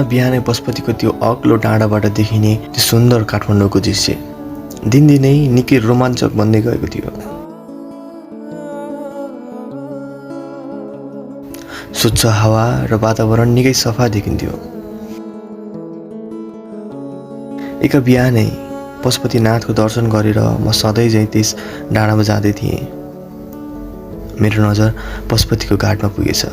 बिहानै पशुपतिको त्यो अग्लो डाँडाबाट देखिने त्यो सुन्दर काठमाडौँको दृश्य दिनदिनै निकै रोमाञ्चक बन्दै गएको थियो। स्वच्छ हावा र वातावरण निकै सफा देखिन्थ्यो। एक बिहानै पशुपतिनाथको दर्शन गरेर म सधैँ झैँ त्यस डाँडामा जाँदै थिएँ। मेरो नजर पशुपतिको घाटमा पुगेछ।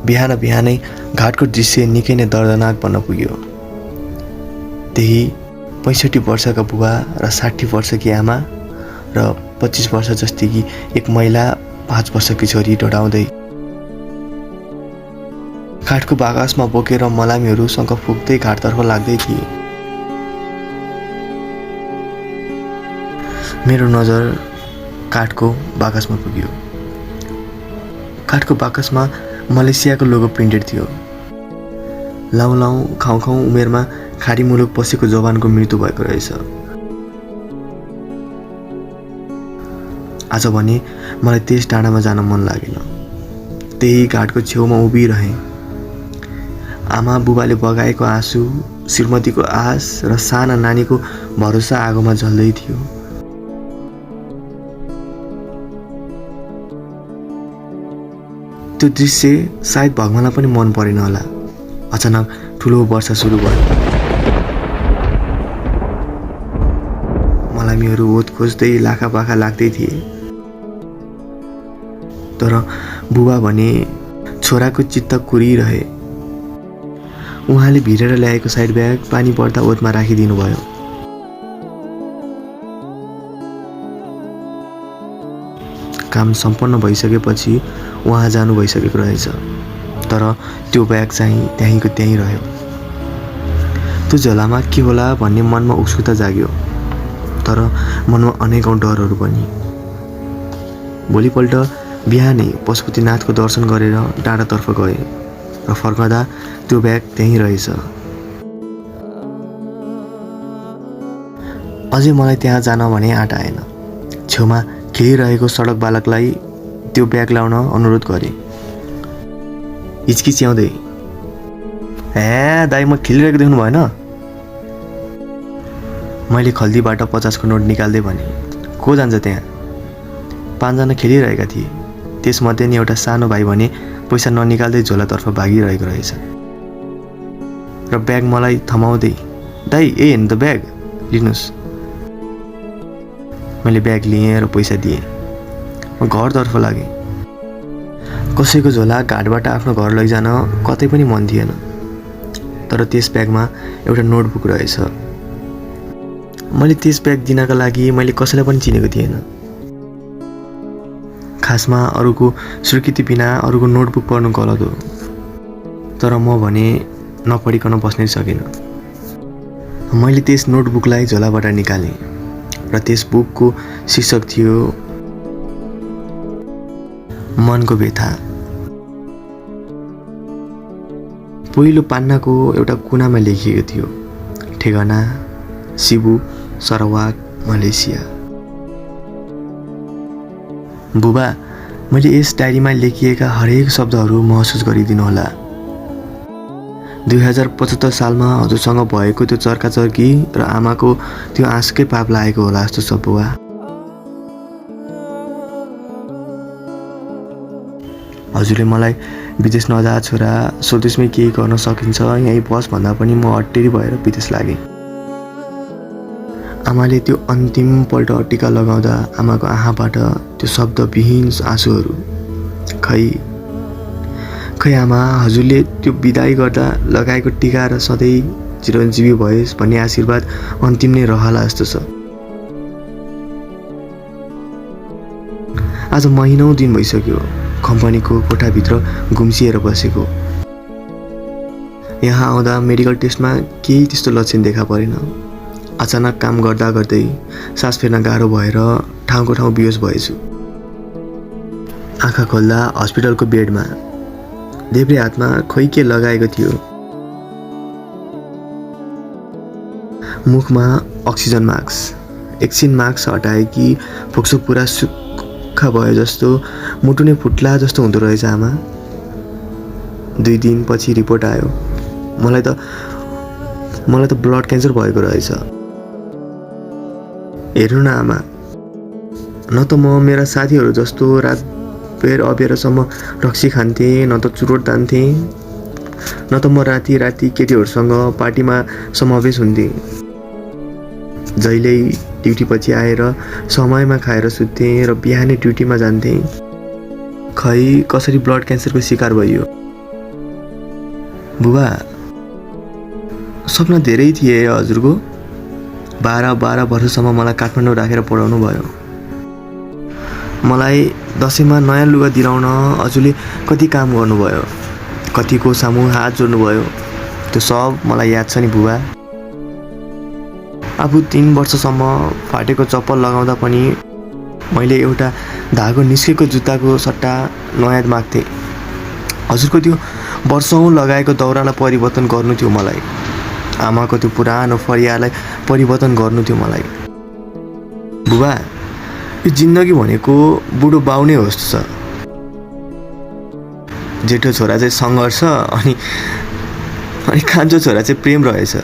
बिहानै घाटको दृश्य निकै नै दर्दनाक बन्न पुग्यो। त्यही 65 वर्षका बुबा र 60 वर्षकी आमा र 25 वर्ष जस्तीकी एक महिला 5 वर्षकी छोरी डढाउँदै घाटको बाकसमा बोकेर मलामीहरू शङ्ख फुक्दै घाटतर्फ लाग्दै थिए। मेरो नजर काठको बाकसमा पुग्यो। काठको बाकसमा मलेसियाको लोगो प्रिन्टेड थियो। लाउँ खाउँ उमेरमा खाडी मुलुक पसेको जवानको मृत्यु भएको रहेछ। आज भने मलाई त्यस डाँडामा जान मन लागेन। त्यही घाटको छेउमा उभिरहेँ। आमा बुबाले बगाएको आँसु, श्रीमतीको आश र साना नानीको भरोसा आगोमा जल्दै थियो। त्यो दृश्य सायद भगवानलाई पनि मन परेन होला। अचानक ठुलो वर्षा सुरु भयो। मलामीहरू ओत खोज्दै लाखापाखा लाग्दै थिए। तर बुबा भने छोराको चित्त कुरिरहे। उहाँले भिरेर ल्याएको साइड ब्याग पानी पर्दा ओतमा राखिदिनु भयो। काम सम्पन्न भइसकेपछि उहाँ जानु भइसकेको रहेछ। तर त्यो ब्याग चाहिँ त्यहीँको त्यहीँ रह्यो। त्यो झोलामा के होला भन्ने मनमा उत्सुकता जाग्यो। तर मनमा अनेकौं डरहरू पनि। भोलिपल्ट बिहानै पशुपतिनाथको दर्शन गरेर डाँडातर्फ गए र फर्कँदा त्यो ब्याग त्यहीँ रहेछ। अझै मलाई त्यहाँ जान भने आँट आएन। छेउमा खेलिरहेको सडक बालकलाई त्यो ब्याग ल्याउन अनुरोध गरे। हिचकिच्याउँदै, दाइ म खेलिरहेको देख्नु भएन? मैले खल्तीबाट 50 को नोट निकाल्दै भने। को जान्छ त्यहाँ? 5 जना खेलिरहेका थिए। त्यसमध्ये नि एउटा सानो भाइ भने पैसा ननिकाल्दै झोलातर्फ भागिरहेको रहेछ। र ब्याग मलाई थमाउँदै, दाइ हेर्नु त ब्याग, लिनुहोस्। मैले ब्याग लिएँ र पैसा दिएँ। म घरतर्फ लागेँ। कसैको झोला घाटबाट आफ्नो घर लैजान कतै पनि मन थिएन। तर त्यस ब्यागमा एउटा नोटबुक रहेछ। मैले त्यस ब्याग दिनका लागि मैले कसैलाई पनि चिनेको थिएन। खासमा अरूको स्वीकृति बिना अरूको नोटबुक पढ्नु गलत हो। तर म भने नपढिकन बस्नै सकिनँ। मैले त्यस नोटबुकलाई झोलाबाट निकालेँ र त्यस बुकको शीर्षक थियो मनको व्यथा। पहिलो पान्नाको एउटा कुनामा लेखिएको थियो, ठेगाना सिबु, सरावाक, मलेसिया। बुबा, मैले यस डायरीमा लेखिएका हरेक शब्दहरू महसुस गरिदिनु होला। 2075 सालमा हजुरसँग भएको त्यो चर्काचर्की र आमाको त्यो आँसुकै पाप लागेको होला जस्तो छ बुबा। हजुरले मलाई विदेश नजा छोरा, स्वदेशमै केही गर्न सकिन्छ यहीँ बस भन्दा पनि म अट्टेरी भएर विदेश लागेँ। आमाले त्यो अन्तिम पल्ट टिका लगाउँदा आमाको आँखाबाट त्यो शब्दविहीन आँसुहरू। खै आमा, हजुरले त्यो बिदाई गर्दा लगाएको टिका र सधैँ चिरञ्जीवी भएस् भन्ने आशीर्वाद अन्तिम नै रहला जस्तो छ। आज महिनौं दिन भइसक्यो कम्पनीको कोठाभित्र गुम्सिएर बसेको। यहाँ आउँदा मेडिकल टेस्टमा केही त्यस्तो लक्षण देखा परेन। अचानक काम गर्दा गर्दै सास फेर्न गाह्रो भएर ठाउँको ठाउँ बेहोस भएछु। आँखा खोल्दा हस्पिटलको बेडमा देब्रे हातमा खोइ के लगाएको थियो। मुखमा अक्सिजन मास्क। एकछिन मास्क हटाएकी फोक्सो पुरा सुक्खा भयो जस्तो, मुटु नै फुट्ला जस्तो हुँदो रहेछ आमा। 2 दिनपछि रिपोर्ट आयो। मलाई त ब्लड क्यान्सर भएको रहेछ। हेर्नु न आमा, न त म मेरा साथीहरू जस्तो रातभर अबेरसम्म रक्सी खान्थेँ, न त चुरोट तान्थेँ, न त म राति केटीहरूसँग पार्टीमा समावेश हुन्थेँ। जहिल्यै ड्युटी पछि आएर समयमा खाएर सुत्थेँ र बिहानै ड्युटीमा जान्थेँ। खै कसरी ब्लड क्यान्सरको शिकार भइयो। बुबा, सपना धेरै थिए हजुरको। 12 वर्षसम्म मलाई काठमाडौँ राखेर पढाउनु भयो। मलाई दसैँमा नयाँ लुगा दिलाउन हजुरले कति काम गर्नुभयो, कतिको सामु हात जोड्नुभयो, त्यो सब मलाई याद छ नि बुबा। आफू 3 वर्षसम्म फाटेको चप्पल लगाउँदा पनि मैले एउटा धागो निस्केको जुत्ताको सट्टा नयाँ माग्थेँ। हजुरको त्यो वर्षौँ लगाएको दौरालाई परिवर्तन गर्नु थियो मलाई। आमाको त्यो पुरानो फरियालाई परिवर्तन गर्नु थियो मलाई। बुबा, यो जिन्दगी भनेको बुढो बाउ नै हो जस्तो छ। जेठो छोरा चाहिँ सङ्घर्ष अनि कान्छो छोरा चाहिँ प्रेम रहेछ।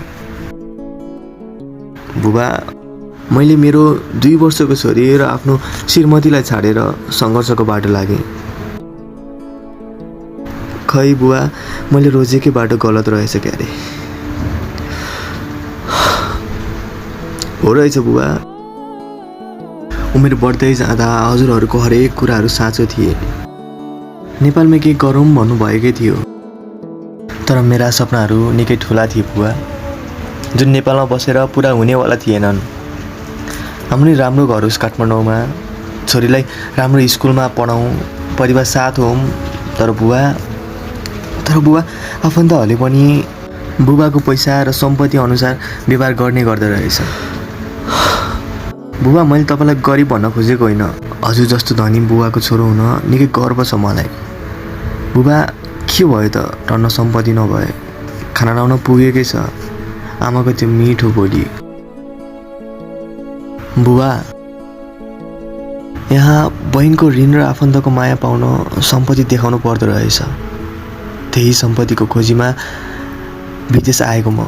बुबा, मैले मेरो 2 वर्षको छोरी र आफ्नो श्रीमतीलाई छाडेर सङ्घर्षको बाटो लागेँ। खै बुबा, मैले रोजेकै बाटो गलत रहेछ क्यारे। हो रहेछ बुबा। उमेर बढ्दै जाँदा हजुरहरूको हरेक कुराहरू साँचो थिए। नेपालमा केही गरौँ भन्नुभएकै थियो, तर मेरा सपनाहरू निकै ठुला थिए बुबा, जुन नेपालमा बसेर पुरा हुनेवाला थिएनन्। हाम्रो राम्रो घर होस् काठमाडौँमा, छोरीलाई राम्रो स्कुलमा पढाउँ, परिवार साथ हौँ। तर बुबा आफन्तहरूले पनि बुबाको पैसा र सम्पत्ति अनुसार व्यवहार गर्ने गर्दो रहेछ। बुबा, मैले तपाईँलाई गरिब भन्न खोजेको होइन। हजुर जस्तो धनी बुबाको छोरो हुन निकै गर्व छ मलाई। बुबा, के भयो त टन्न सम्पत्ति नभए, खाना लाउन पुगेकै छ। आमाको त्यो मिठो बोली। बुबा, यहाँ बहिनीको ऋण र आफन्तको माया पाउन सम्पत्ति देखाउनु पर्दो रहेछ। त्यही सम्पत्तिको खोजीमा विदेश आएको म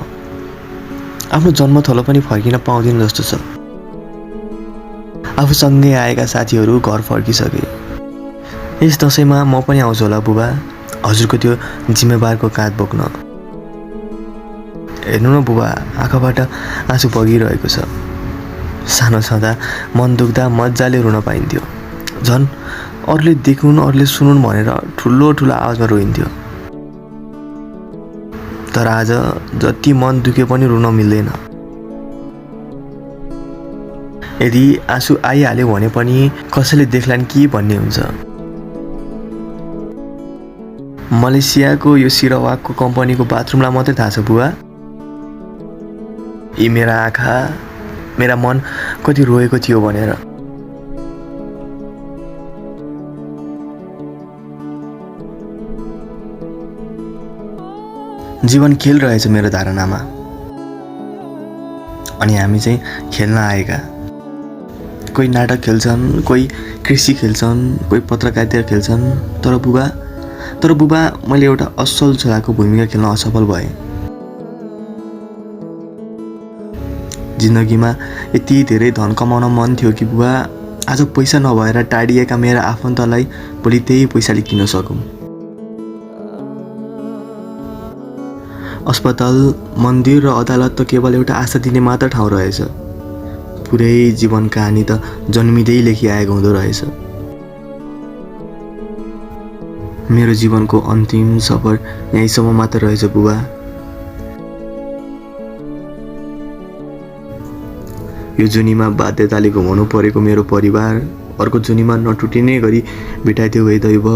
आफ्नो जन्मथलो पनि फर्किन पाउँदिन जस्तो छ। आफूसँगै आएका साथीहरू घर फर्किसके। यस दसैँमा म पनि आउँछु होला बुबा, हजुरको त्यो जिम्मेवारको काँध बोक्न। हेर्नु न बुबा, आँखाबाट आँसु बगिरहेको छ। सानो छँदा मन दुख्दा मजाले रुन पाइन्थ्यो। झन् अरूले देखुन्, अरूले सुनुन् भनेर ठुलो आवाजमा रोइन्थ्यो। तर आज जति मन दुखे पनि रुन मिल्दैन। यदि आँसु आइहाल्यो भने पनि कसैले देख्लान् कि भन्ने हुन्छ। मलेसियाको यो सिरावाकको कम्पनीको बाथरुमलाई मात्रै थाहा छ बुबा। यी मेरा आँखा, मेरा मन कति रोएको थियो भनेर। जीवन खेल रहेछ मेरो धारणामा। अनि हामी चाहिँ खेल्न आएका। कोही नाटक खेल्छन्, कोही कृषि खेल्छन्, कोही पत्रकारिता खेल्छन्। तर बुबा मैले एउटा असल छोराको भूमिका खेल्न असफल भएँ। जिन्दगीमा यति धेरै धन कमाउन मन थियो कि बुबा, आज पैसा नभएर टाढिएका मेरा आफन्तलाई भोलि त्यही पैसाले किन्न सकौँ। अस्पताल, मन्दिर र अदालत त केवल एउटा आशा दिने मात्र ठाउँ रहेछ। पुरै जीवन कहानी त जन्मिँदै लेखिआएको हुँदो रहेछ। मेरो जीवनको अन्तिम सफर यहीँसम्म मात्र रहेछ बुबा। यो जुनीमा बाध्यताले घुमाउनु परेको मेरो परिवार अर्को जुनीमा नटुटिने गरी भेटाइदियो है दैव।